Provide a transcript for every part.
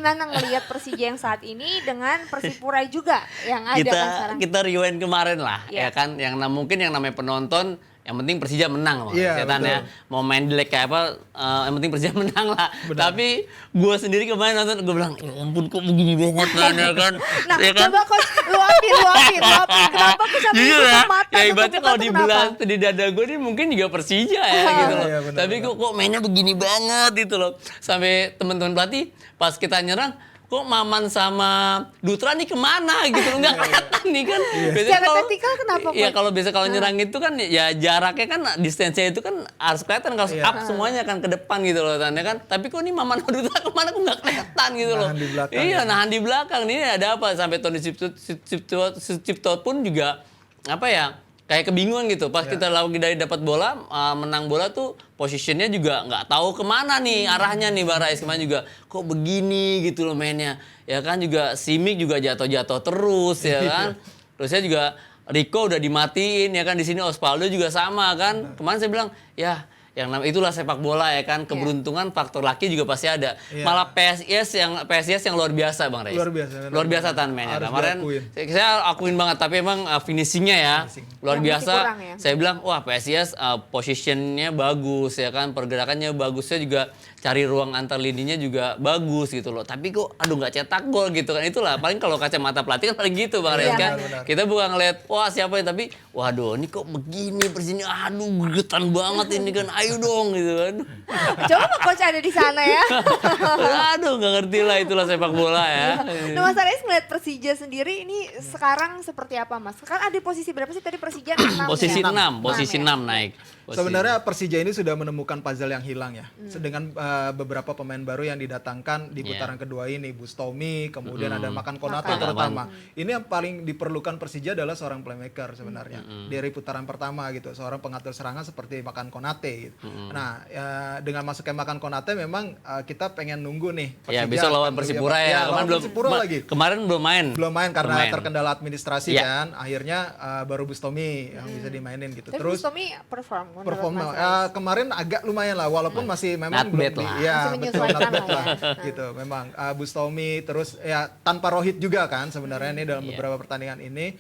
gimana ngelihat Persija yang saat ini dengan Persipura juga yang ada kan sekarang? Kita rewind kemarin lah, Iya. ya kan, yang mungkin yang namanya penonton, yang penting Persija menang loh, Iya, setan ya. Mau main jelek kayak apa, yang penting Persija menang lah. Tapi gue sendiri kemarin nonton, gue bilang, ya ampun kok begini banget kan, ya kan. Nah, ya kan? coba coach luapin. Kenapa kok sampai Jujur tutup ya, mata? ya tutup ibaratnya muka kalau tuh dibelah kenapa? di dada gue ini mungkin juga Persija ya gitu loh. Iya, benar, Tapi kok mainnya begini banget gitu loh. Sampai teman-teman pelatih pas kita nyerang, kok Maman sama Dutra nih kemana gitu loh, nggak kelihatan nih kan. Biasanya Secara kalau- taktikal kenapa, Iya Coach? kalau biasa kalau nyerang itu kan ya jaraknya kan distansnya itu kan harus kelihatan kalau up semuanya kan ke depan gitu loh tanda kan. Tapi kok nih Maman sama Dutra kemana kok nggak kelihatan gitu loh. Nahan di belakang Iya ya. nahan di belakang nih ada apa sampai Tony Cipto pun juga apa ya kayak kebingungan gitu pas kita lagi dari dapat bola menang bola tuh posisinya juga nggak tahu kemana nih arahnya nih Bang Rais kemarin juga kok begini gitu loh mainnya ya kan juga Simic juga jatuh-jatuh terus ya kan terusnya juga Rico udah dimatiin ya kan di sini Osvaldo juga sama kan kemarin saya bilang ya yang itulah sepak bola ya kan keberuntungan faktor laki juga pasti ada malah PSIS yang luar biasa Bang Rais luar biasa tan mainnya Harus kemarin diakuin. saya akuin banget tapi emang finishingnya ya luar Yang masih biasa kurang ya. saya bilang wah PSIS positionnya bagus ya kan pergerakannya bagus saya juga cari ruang antar lininya juga bagus gitu loh tapi kok aduh nggak cetak gol gitu kan itulah paling kalau kacamata pelatih kan paling gitu Bang Rais Iya, kan benar. kita bukan ngeliat wah siapa ya tapi waduh ini kok begini Persija aduh gegetan banget ini kan ayo dong gitu kan Coba Pak Coach ada di sana ya. aduh nggak ngerti lah itulah sepak bola ya Nah Mas Aris ngeliat Persija sendiri ini sekarang seperti apa Mas? Sekarang ada posisi berapa sih tadi Persija 6 posisi ya? 6 posisi ya? 6 naik. Sebenarnya Persija ini sudah menemukan puzzle yang hilang ya. Dengan beberapa pemain baru yang didatangkan di putaran kedua ini, Bustomi, kemudian ada Makan Konate Makan. terutama. Ini yang paling diperlukan Persija adalah seorang playmaker sebenarnya. Dari putaran pertama gitu, seorang pengatur serangan seperti Makan Konate gitu. Nah, dengan masuknya Makan Konate memang kita pengen nunggu nih Ya Persija besok lawan akan Persipura lebih apa- ya. lawan Persipura lagi. Kemarin belum main. Belum main karena Belum main. terkendala administrasi Iya. kan. Akhirnya baru Bustomi yang bisa dimainin gitu. Tapi Terus Bustomi perform menurut perform Mas Aris. kemarin agak lumayan lah walaupun masih memang Not bad lah. ya Masih betul menyesuaikan not bad lah lah ya. gitu memang Bustomi terus ya tanpa Rohit juga kan sebenarnya ini dalam beberapa pertandingan ini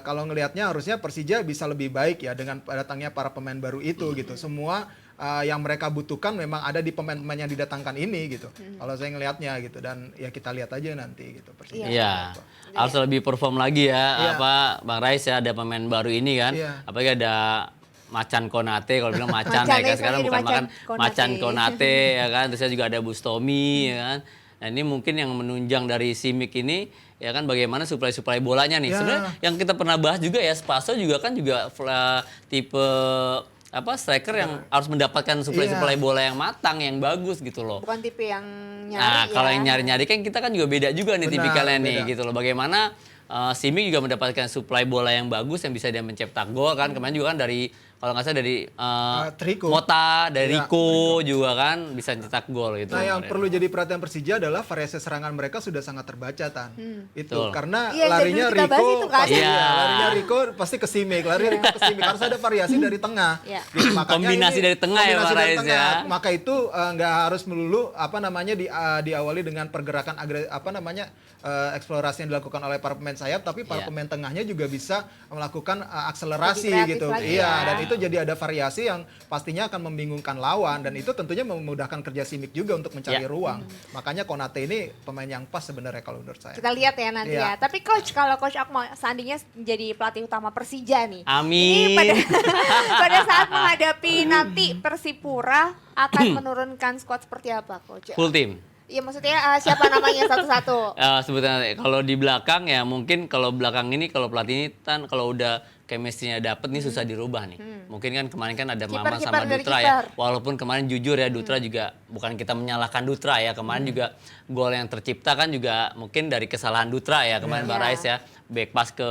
kalau ngelihatnya harusnya Persija bisa lebih baik ya dengan datangnya para pemain baru itu gitu semua yang mereka butuhkan memang ada di pemain-pemain yang didatangkan ini gitu kalau saya ngelihatnya gitu dan ya kita lihat aja nanti gitu Persija. Iya. Harus lebih perform lagi ya. Iya. Apa Bang Rais ya ada pemain baru ini kan. Iya. Apalagi ada Macan Konate kalau bilang Macan Macan ya ya, kan sekarang jadi bukan Macan makan Macan Konate. Konate ya kan. Terus juga ada Bustomi ya kan. Nah ini mungkin yang menunjang dari Simic ini ya kan bagaimana suplai bolanya nih. Ya. Sebenarnya yang kita pernah bahas juga ya Spaso juga kan juga tipe apa striker yang harus mendapatkan suplai bola yang matang yang bagus gitu loh. Bukan tipe yang nyari Nah, kalau ya. yang nyari-nyari kan kita kan juga beda juga nih Benar, tipikalnya nih beda. gitu loh. Bagaimana Simic juga mendapatkan suplai bola yang bagus yang bisa dia mencetak gol kan. Kemarin juga kan dari kalau nggak salah dari Rico. Mota, dari Ya, Rico juga kan bisa cetak gol gitu. Nah, yang kemarin. perlu jadi perhatian Persija adalah variasi serangan mereka sudah sangat terbaca Tan. Itu Betul. karena Iya, dari larinya dulu kita bahas Rico itu kan. pasti Iya. larinya Rico pasti ke Simic, lari Rico ke Simic harus ada variasi dari tengah. Iya. Gitu, makanya Kombinasi dari tengah ya, kombinasi Pak dari Rais, tengah. ya. Maka itu nggak harus melulu apa namanya diawali dengan pergerakan eksplorasi yang dilakukan oleh para pemain sayap, tapi para Iya. pemain tengahnya juga bisa melakukan akselerasi Lebih kreatif gitu. lagi Iya, ya. dan itu jadi ada variasi yang pastinya akan membingungkan lawan dan itu tentunya memudahkan kerja Simic juga untuk mencari Ya. ruang. Makanya Konate ini pemain yang pas sebenarnya kalau menurut saya. Kita lihat ya nanti Iya. ya. Tapi coach kalau coach Akmal seandainya menjadi pelatih utama Persija nih. Amin. Ini pada saat menghadapi nanti Persipura akan menurunkan squad seperti apa coach? Full team. Iya maksudnya siapa namanya satu-satu? Sebetulnya kalau di belakang ya mungkin kalau belakang ini kalau pelatih ini kan kalau udah chemistry-nya dapet nih susah dirubah nih. Mungkin kan kemarin kan ada Maman Kiper sama dari Dutra kiper. ya. Walaupun kemarin jujur ya Dutra juga bukan kita menyalahkan Dutra ya. Kemarin juga gol yang tercipta kan juga mungkin dari kesalahan Dutra ya kemarin Bang Iya. Rais ya. Back pass ke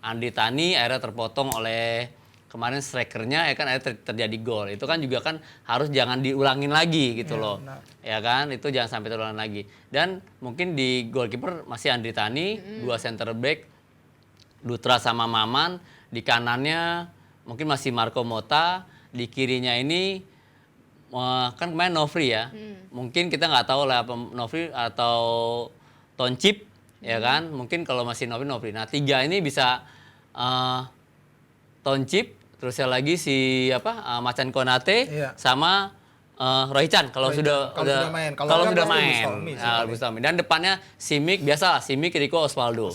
Andi Tani akhirnya terpotong oleh kemarin strikernya ya kan akhirnya terjadi gol. Itu kan juga kan harus jangan diulangin lagi gitu loh. benar. Ya kan itu jangan sampai terulang lagi. Dan mungkin di goalkeeper masih Andri Tani, dua center back Dutra sama Maman, di kanannya mungkin masih Marco Mota, di kirinya ini kan kemarin Nofri ya. Mungkin kita nggak tahu lah apa Nofri atau Toncip ya kan. Mungkin kalau masih Nofri. Nah 3 ini bisa Toncip, terus yang lagi si Macan Konate Iya. sama Rohichan kalau sudah main. Kalau Kalau sudah pasti main. Bustami sih Nah, paling. Bustami. Dan depannya Simic biasa lah, Simic, Rico, Osvaldo.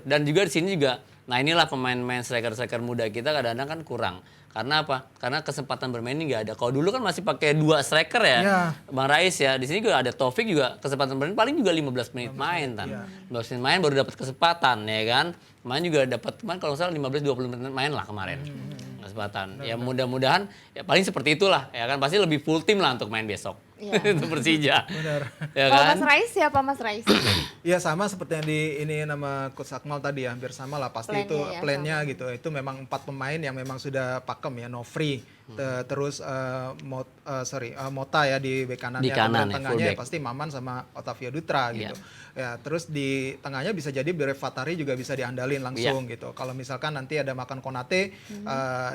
Dan juga di sini juga, nah inilah pemain-pemain striker muda kita kadang-kadang kan kurang. Karena apa? Karena kesempatan bermain ini nggak ada. Kalau dulu kan masih pakai 2 striker ya, Iya. Bang Rais ya. Di sini juga ada Taufik juga kesempatan bermain paling juga 15 menit main kan. 15 menit main baru dapat kesempatan ya kan. Kemarin juga dapat kalau nggak salah 15-20 menit main lah kemarin. Kesempatan. Ya mudah-mudahan ya paling seperti itulah ya kan, pasti lebih full tim lah untuk main besok. Iya. Itu Persija. Benar. Ya Kalau kan? Mas Rais siapa Mas Rais? Iya sama seperti yang ini nama Coach Akmal tadi ya, hampir sama lah pasti Plannya itu ya, plannya gitu. Itu memang 4 pemain yang memang sudah pakem ya, Nofri, terus Mota ya di bek kanannya, Di kanan kemudian ya, tengahnya fullback. pasti Maman sama Otavio Dutra Iya. gitu. Ya, terus di tengahnya bisa jadi Biref Fatari juga bisa diandalin langsung gitu. Kalau misalkan nanti ada Makan Konate,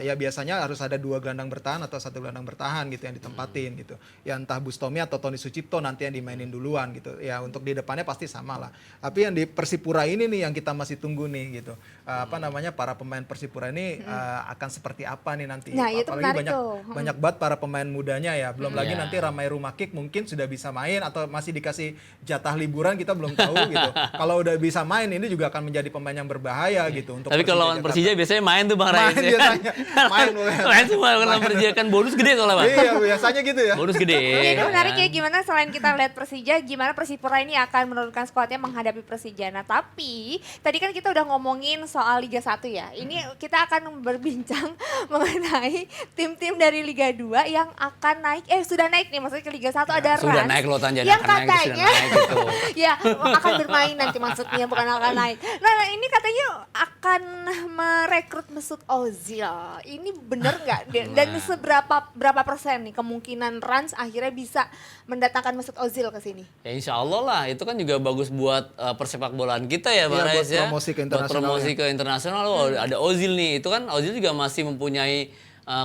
ya biasanya harus ada 2 gelandang bertahan atau 1 gelandang bertahan gitu yang ditempatin gitu. Ya entah Bustomi atau Tony Sucipto nanti yang dimainin duluan gitu. Ya untuk di depannya pasti sama lah. Tapi yang di Persipura ini nih yang kita masih tunggu nih gitu. Para pemain Persipura ini akan seperti apa nih nanti. Nah, itu Apalagi menarik tuh. banyak banget para pemain mudanya ya. Belum lagi Iya. nanti Ramai Rumakik mungkin sudah bisa main atau masih dikasih jatah liburan, kita belum tahu gitu. Kalau udah bisa main ini juga akan menjadi pemain yang berbahaya gitu untuk Tapi kalau lawan Jakarta. Persija biasanya main tuh Bang Rais. Main ya kan? biasanya. Main pokoknya. Main semua kalau Persija kan bonus gede soalnya Bang. Iya, biasanya gitu ya. Bonus gede. Ini menarik ya, kan? gimana selain kita lihat Persija, gimana Persipura ini akan menurunkan skuadnya menghadapi Persija. Nah tapi tadi kan kita udah ngomongin soal Liga 1 ya. Ini kita akan berbincang mengenai tim-tim dari Liga 2 yang akan naik, sudah naik nih, maksudnya ke Liga 1 ada Sudah Rans naik loh Tan, jangan yang akan naik, sudah katanya naik gitu. ya akan bermain nanti maksudnya, bukan akan naik. Nah ini katanya akan merekrut Mesut Ozil. Ini bener nggak? Dan Nah. berapa persen nih kemungkinan Rans akhirnya bisa mendatangkan Mesut Ozil ke sini? Ya insya Allah lah, itu kan juga bagus buat persepak bolaan kita ya Bang Iya, Rais buat ya. promosi ke Buat internasional promosi ya. ke internasional, ada Ozil nih. Itu kan Ozil juga masih mempunyai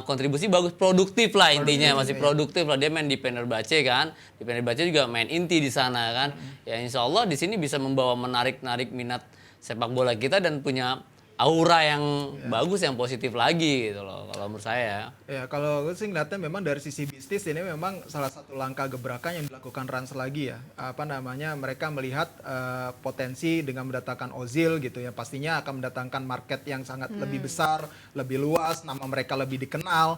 kontribusi bagus, produktif lah intinya, masih produktif lah. Dia main di Fenerbahce kan, di Fenerbahce juga main inti di sana kan. Ya insya Allah di sini bisa membawa menarik minat sepak bola kita dan punya aura yang bagus, yang positif lagi gitu loh kalau menurut saya. Ya kalau gue sih ngeliatnya memang dari sisi bisnis ini memang salah satu langkah gebrakan yang dilakukan Rans lagi ya. Mereka melihat potensi dengan mendatangkan Ozil gitu ya. Pastinya akan mendatangkan market yang sangat lebih besar, lebih luas, nama mereka lebih dikenal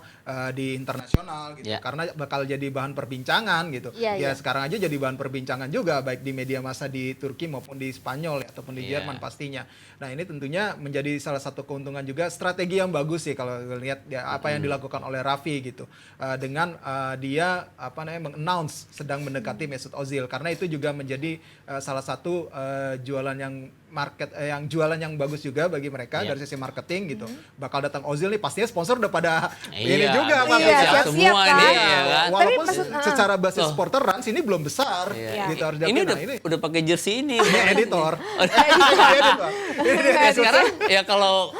di internasional gitu. Ya. Karena bakal jadi bahan perbincangan gitu. Iya, iya. Sekarang aja jadi bahan perbincangan juga baik di media massa di Turki maupun di Spanyol ya, ataupun di Iya. Jerman pastinya. Nah, ini tentunya menjadi salah satu keuntungan juga, strategi yang bagus sih kalau lihat ya, apa yang dilakukan oleh Raffi gitu. Dengan dia meng-announce sedang mendekati Mesut Ozil, karena itu juga menjadi salah satu jualan yang bagus juga bagi mereka Iya. dari sisi marketing gitu. Bakal datang Ozil nih, pastinya sponsor udah pada ini Iya, juga udah marketing. siap-siap semua kan. ini Iya, ya kan. walaupun Tapi maksud- secara basis Tuh. supporter Rans ini belum besar Iya. gitu, harus Ini diakui. Nah, udah pakai jersey ini. ini editor. Editor. Ya sekarang ya kalau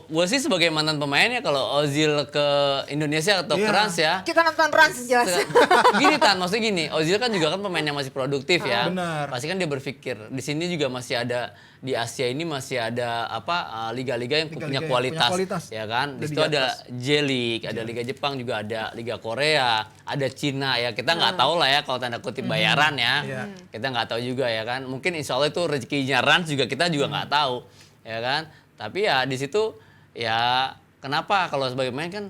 gue sih sebagai mantan pemain ya, kalau Ozil ke Indonesia atau ke Iya. Rans ya. Kita nonton Rans jelas. Gini Tan, maksudnya gini, Ozil kan juga kan pemain yang masih produktif ya. Benar. Pasti kan dia berpikir di sini juga masih ada, di Asia ini masih ada liga-liga yang Liga-liga punya yang kualitas, punya kualitas. ya kan. Di Udah situ di ada atas. J-League, ada Liga Jepang, juga ada Liga Korea, ada Cina ya. Kita nggak tahu lah ya kalau tanda kutip bayaran ya. Iya. Kita nggak tahu juga ya kan. Mungkin insya Allah itu rezekinya Rans juga, kita juga nggak tahu ya kan. Tapi ya di situ ya kenapa kalau sebagai pemain kan,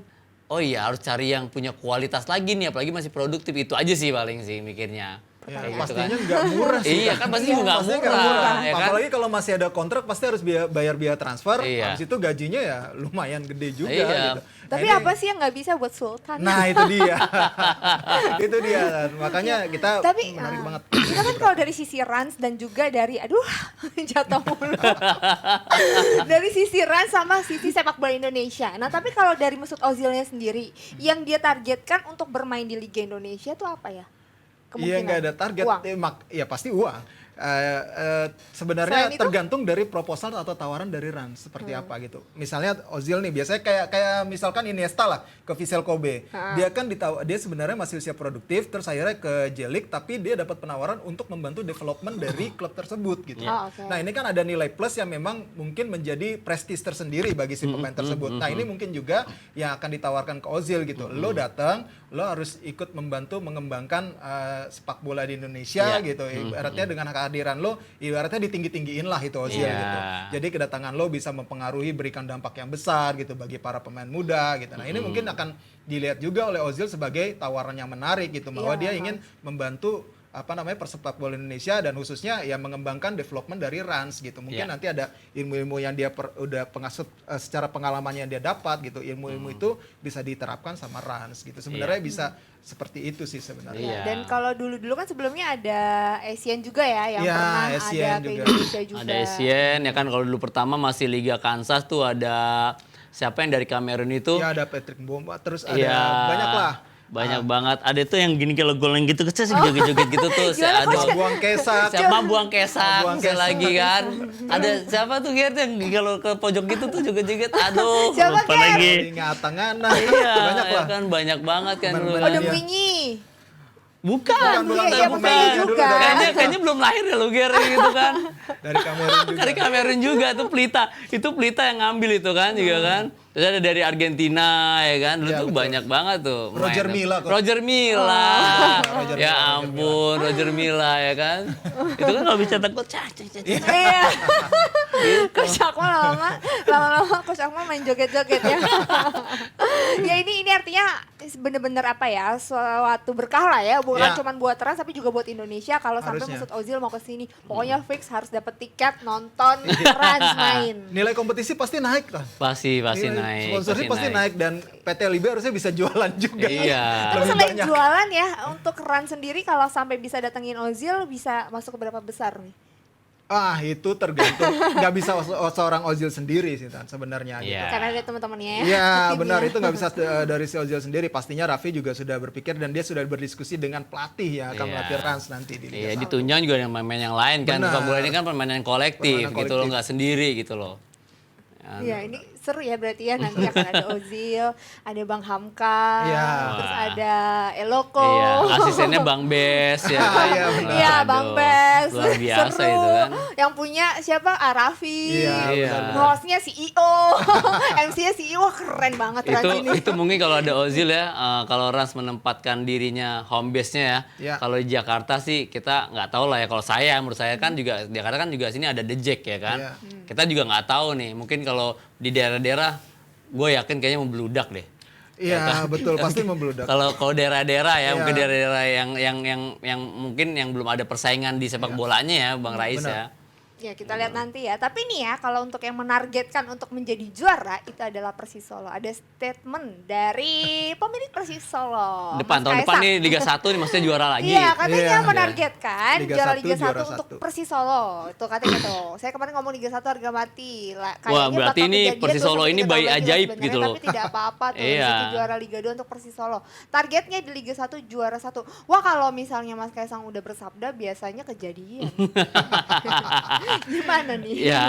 oh iya harus cari yang punya kualitas lagi nih, apalagi masih produktif. Itu aja sih paling sih mikirnya. Ya, Kayak gitu pastinya kan. nggak murah sih. Iya kan pasti nggak Pastinya murah, ya kan? Apalagi kalau masih ada kontrak pasti harus bayar biaya transfer. Iya. Habis itu gajinya ya lumayan gede juga Iya. gitu. Tapi ini- apa sih yang nggak bisa buat Sultan? Nah itu dia. Itu dia. Makanya kita Tapi menarik banget. kita kan kalau dari sisi Rans dan juga dari jatuh mulu. Dari sisi Rans sama sisi sepak bola Indonesia. Nah, tapi kalau dari Mesut Ozilnya sendiri yang dia targetkan untuk bermain di Liga Indonesia itu apa ya? Iya nggak ada target, Uang. ya pasti uang. Sebenarnya Selain itu? tergantung dari proposal atau tawaran dari Rans seperti apa gitu. Misalnya Ozil nih biasanya kayak misalkan Iniesta lah ke Vissel Kobe. Dia kan dia sebenarnya masih usia produktif terus akhirnya ke J-League tapi dia dapat penawaran untuk membantu development dari klub tersebut gitu. Oh, oke. Nah, ini kan ada nilai plus yang memang mungkin menjadi prestis tersendiri bagi si pemain tersebut. Nah, ini mungkin juga yang akan ditawarkan ke Ozil gitu. Lo datang, lo harus ikut membantu mengembangkan sepak bola di Indonesia gitu. Ibaratnya dengan kehadiran lo, ibaratnya ditinggi-tinggiin lah itu Ozil gitu. Jadi kedatangan lo bisa mempengaruhi, berikan dampak yang besar gitu bagi para pemain muda gitu. Nah, ini mungkin akan dilihat juga oleh Ozil sebagai tawaran yang menarik gitu, bahwa dia ingin membantu persepak bola Indonesia dan khususnya ya mengembangkan development dari Rans gitu. Mungkin nanti ada ilmu-ilmu yang dia udah pengasut secara pengalamannya yang dia dapat gitu. Ilmu-ilmu itu bisa diterapkan sama Rans gitu. Sebenarnya bisa seperti itu sih sebenarnya. Iya. Dan kalau dulu-dulu kan sebelumnya ada Asian juga ya yang Iya, pernah Asian ada ke juga. Indonesia juga. Ada Asian ya kan, kalau dulu pertama masih Liga Kansas tuh ada siapa yang dari Kamerun itu? Ya ada Patrick Mbomba, terus ada Iya, banyak lah. banyak banget. Ada tuh yang gini kalau gol yang gitu kecil joget-joget gitu tuh. Gimana, Coach? Buang Kesak. Siapa buang kesak, Buang saya kesak. lagi kan. Ada siapa tuh Gert yang kalau ke pojok gitu tuh joget-joget. Aduh, Siapa, lupa Gert? lagi. Tanganan. Iya, Banyak ya lah. kan banyak banget kan dulu. Oh, Iya. Demi. Bukan, Bukan, Iya, bukan. pemainnya Dulu juga. dari- Kayaknya belum lahir ya lo Ger gitu kan. Dari Kamerun juga. Dari Kamerun juga tuh Pelita. Itu Pelita yang ngambil itu kan juga kan. Terus ada dari Argentina ya kan. Dulu Iya, tuh betul. banyak banget tuh. Roger main. Milla kok. Roger Milla. Roger Ya Milla, ampun, Roger Milla ya kan. Itu kan kalau bisa takut Iya. Coach Akmal lama-lama Coach Akmal main joget-joget ya. Ya ini artinya bener-bener apa ya, suatu berkah lah ya, bukan Ya. cuma buat Trans tapi juga buat Indonesia kalau sampai Harusnya. Mesut Ozil mau ke sini. Pokoknya fix harus dapat tiket nonton Trans main. Nilai kompetisi pasti naik kan. pasti Nilai naik. Sponsorship pasti naik dan PT LIB harusnya bisa jualan juga. Iya. Tapi Lebih selain banyak. jualan ya, untuk Rans sendiri kalau sampai bisa datengin Ozil bisa masuk ke berapa besar nih? Ah, itu tergantung. Nggak bisa seorang Ozil sendiri sih Tan sebenarnya gitu. Iya. Karena ada teman-temannya ya. Iya timnya. benar, itu nggak bisa dari si Ozil sendiri. Pastinya Raffi juga sudah berpikir dan dia sudah berdiskusi dengan pelatih yang akan Iya. melatih Rans nanti di Liga Iya, 1. ditunjang juga dengan pemain yang lain kan. Benar. Sepak bola ini kan permainan kolektif Permainan gitu loh, kolektif. nggak sendiri gitu loh. Ya, Iya, ini seru ya berarti ya, nanti akan ada Ozil, ada Bang Hamka, Iya. terus ada Eloko. Iya, asistennya Bang Bes ya. kan? Iya, benar. Iya, Aduh, Bang Bes. Luar biasa Seru. itu kan. Yang punya siapa? Arafi. Iya, Iya. benar-benar. Hostnya CEO, MC-nya CEO, wah keren banget Rans ini. Itu mungkin kalau ada Ozil ya, kalau Rans menempatkan dirinya home base-nya ya. Iya. Kalau di Jakarta sih kita nggak tahu lah ya. Kalau menurut saya kan juga di Jakarta kan juga sini ada The Jack ya kan. Iya. Kita juga nggak tahu nih. Mungkin kalau di daerah-daerah, gue yakin kayaknya mau beludak deh. Iya, betul, pasti membludak. Kalau daerah-daerah ya, Iya. mungkin daerah-daerah yang mungkin yang belum ada persaingan di sepak bolanya ya, Bang Rais benar. ya. Ya kita lihat nanti ya. Tapi nih ya, kalau untuk yang menargetkan untuk menjadi juara itu adalah Persis Solo. Ada statement dari pemilik Persis Solo. Tahun Mas depan Kaisang. nih Liga 1 nih maksudnya juara lagi. Iya, katanya Iya. menargetkan Liga juara 1, Liga 1 juara untuk 1. Persis Solo. Itu katanya gitu. Saya kemarin ngomong Liga 1 harga mati. Wah, berarti bakal ini kejadian Persis Solo 2-3 ini tahun bayi lagi lah ajaib sebenarnya, gitu loh. Tapi tidak apa-apa tuh. Iya. Jadi juara Liga 2 untuk Persis Solo. Targetnya di Liga 1 juara 1. Wah, kalau misalnya Mas Kaisang udah bersabda biasanya kejadian. Gimana nih? Ya,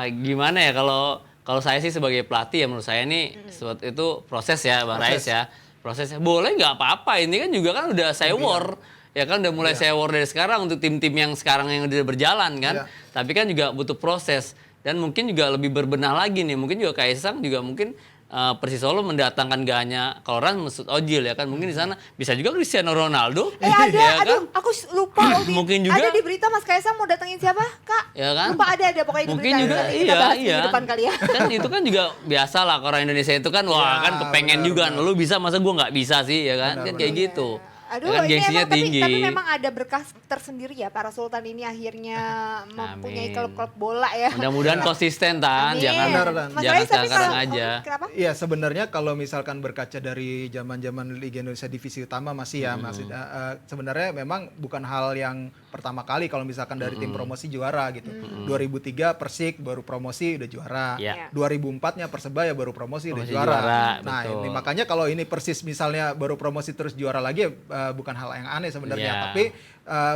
gimana ya kalau saya sih sebagai pelatih ya menurut saya nih suatu itu proses ya Bang Rais ya. Prosesnya boleh nggak apa-apa. Ini kan juga kan udah saya war. Ya kan udah mulai saya war dari sekarang untuk tim-tim yang sekarang yang udah berjalan kan. Iya. Tapi kan juga butuh proses dan mungkin juga lebih berbenah lagi nih. Mungkin juga Kaisang juga mungkin Persis Solo mendatangkan gak hanya kalau Rans Mesut Ozil ya kan, mungkin di sana bisa juga Cristiano Ronaldo. Ada, ya aduh, kan? aku lupa. Obi. Mungkin juga. Ada di berita Mas Kaisang mau datengin siapa, Kak? Ya kan? Lupa ada pokoknya di Mungkin berita. juga Nanti kita bahas minggu depan kali ya. Kan itu kan juga biasa lah orang Indonesia itu kan wah Ya, kan kepengen benar, juga benar. lu bisa masa gua nggak bisa sih ya kan. Benar, Kan kayak benar. gitu. Aduh, Ya kan ini gengsinya emang tinggi. tapi memang ada berkah tersendiri ya para Sultan ini akhirnya mempunyai Amin. klub-klub bola ya. Mudah-mudahan konsisten Tan, Amin. jangan Benar, Dan. Mas jangan Rais, tapi sekarang kalau- aja. Kenapa? Iya, sebenarnya kalau misalkan berkaca dari zaman-zaman Liga Indonesia Divisi Utama masih ya, masih sebenarnya memang bukan hal yang pertama kali kalau misalkan dari tim promosi juara gitu. 2003 Persik baru promosi udah juara. Iya. 2004-nya Persebaya baru promosi udah Promosi juara. juara, Nah, betul. ini makanya kalau ini Persis misalnya baru promosi terus juara lagi bukan hal yang aneh sebenarnya, Iya. tapi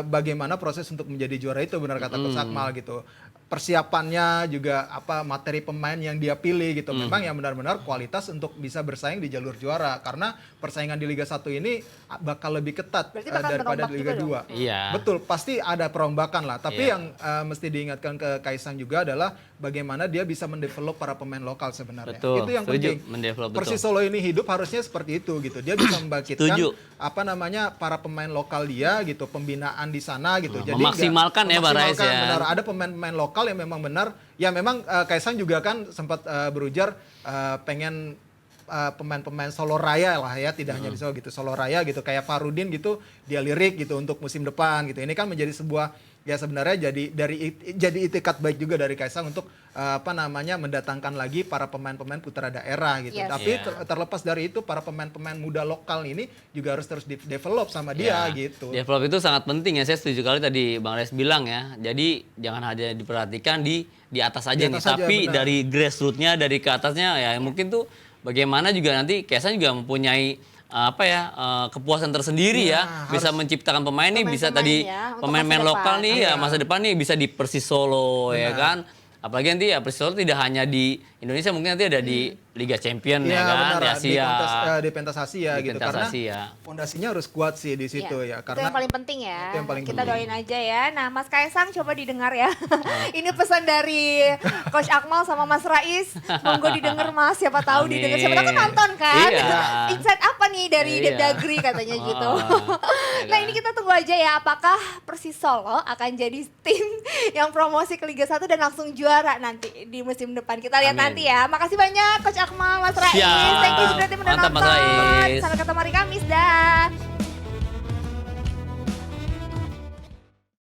bagaimana proses untuk menjadi juara itu, benar kata Coach Akmal gitu. Persiapannya juga apa materi pemain yang dia pilih gitu. Memang yang benar-benar kualitas untuk bisa bersaing di jalur juara, karena persaingan di Liga 1 ini bakal lebih ketat Berarti bakal daripada berombak di Liga juga 2. Iya. Betul, pasti ada perombakan lah. Tapi Iya. yang mesti diingatkan ke Kaisang juga adalah bagaimana dia bisa mendevelop para pemain lokal sebenarnya. Betul, Itu yang setuju, penting. mendevelop, betul. Persis Solo ini hidup harusnya seperti itu gitu. Dia bisa membangkitkan Setuju. apa namanya para pemain lokal dia gitu, pembinaan di sana gitu. Jadi Memaksimalkan ya, Bang Rais, ya. benar. Ada pemain-pemain lokal yang memang benar. Ya memang Kaisang juga kan sempat berujar pengen pemain-pemain Solo Raya lah ya, tidak hanya di Solo gitu, Solo Raya gitu, kayak Farudin gitu, dia lirik gitu untuk musim depan gitu. Ini kan menjadi sebuah ya sebenarnya jadi itikat baik juga dari Kaisang untuk apa namanya mendatangkan lagi para pemain-pemain putra daerah gitu. Yes. Tapi Iya. terlepas dari itu para pemain-pemain muda lokal ini juga harus terus develop sama dia Ya, gitu. Develop itu sangat penting ya, saya setuju kali tadi Bang Res bilang ya. Jadi jangan hanya diperhatikan di atas aja Di nih, atas aja, tapi benar. dari grassroots-nya, dari ke atasnya ya mungkin tuh bagaimana juga nanti Kaisang juga mempunyai apa ya kepuasan tersendiri Iya, ya, bisa menciptakan pemain nih, bisa Pemain-pemain tadi ya, untuk pemain-pemain masa lokal depan. nih ya masa depan nih bisa di Persis Solo ya Benar. kan. Apalagi nanti ya Persis Solo tidak hanya di Indonesia, mungkin nanti ada di Liga Champion ya Iya kan, benar, di Asia. di pentas Asia Di gitu, pentas karena Asia. fondasinya harus kuat sih di situ Iya, ya, itu karena yang paling penting ya. Itu yang paling Kita penting. doain aja ya. Nah, Mas Kaisang coba didengar ya. Ini pesan dari Coach Akmal sama Mas Rais. Monggo didengar Mas, siapa tahu Amin. didengar. Siapa tahu kan nonton kan. Iya. Insight apa nih dari Iya. Dagri katanya gitu. Oh, Nah, ini kita tunggu aja ya apakah Persis Solo akan jadi tim yang promosi ke Liga 1 dan langsung juara nanti di musim depan. Kita lihat Amin. nanti ya. Makasih banyak Coach Akmal, Mas Rais. Siap. Thank you sudah tim udah Mantap, Mas nonton. Rais. Sampai ketemu hari Kamis dah.